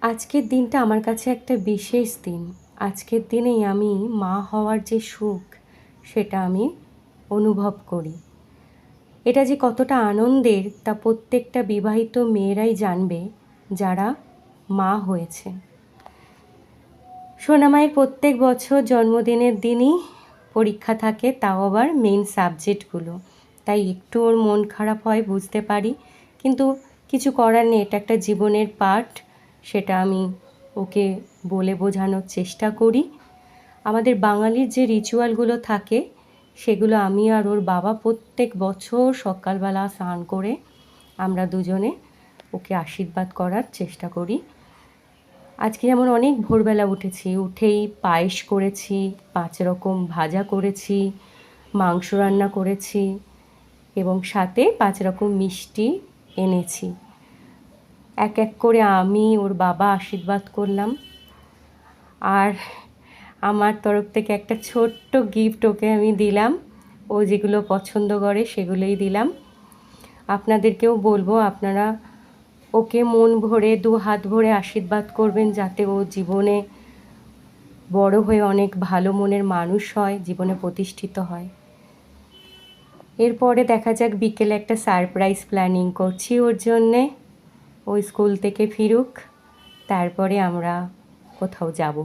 আজকের দিনটা আমার কাছে একটা বিশেষ দিন। আজকের দিনেই আমি মা হওয়ার যে সুখ, সেটা আমি অনুভব করি। এটা যে কতটা আনন্দের তা প্রত্যেকটা বিবাহিত মেয়েরাই জানবে যারা মা হয়েছে। সোনামায়ের প্রত্যেক বছর জন্মদিনের দিনই পরীক্ষা থাকে, তাও আবার মেইন সাবজেক্টগুলো। তাই একটু ওর মন খারাপ হয় বুঝতে পারি, কিন্তু কিছু করার নেই, এটা একটা জীবনের পার্ট। সেটা আমি ওকে বলে বোঝানোর চেষ্টা করি। আমাদের বাঙালির যে রিচুয়ালগুলো থাকে সেগুলো আমি আর ওর বাবা প্রত্যেক বছর সকালবেলা স্নান করে আমরা দুজনে ওকে আশীর্বাদ করার চেষ্টা করি। আজকে যেমন অনেক ভোরবেলা উঠেছি, উঠেই পায়েস করেছি, 5 রকম ভাজা করেছি, মাংস রান্না করেছি এবং সাথে 5 রকম মিষ্টি এনেছি। এক এক করে আমি ওর বাবা আশীর্বাদ করলাম। আর আমার তরফ থেকে একটা ছোট্ট গিফট ওকে আমি দিলাম। ও যেগুলো পছন্দ করে সেগুলোই দিলাম। আপনাদেরকেও বলবো, আপনারা ওকে মন ভরে 2 হাত ভরে আশীর্বাদ করবেন, যাতে ও জীবনে বড় হয়ে অনেক ভালো মনের মানুষ হয়, জীবনে প্রতিষ্ঠিত হয়। এরপরে দেখা যাক, বিকেলে একটা সারপ্রাইজ প্ল্যানিং করছি ওর জন্যে। ও স্কুল থেকে ফিরুক, তারপরে আমরা কোথাও যাব।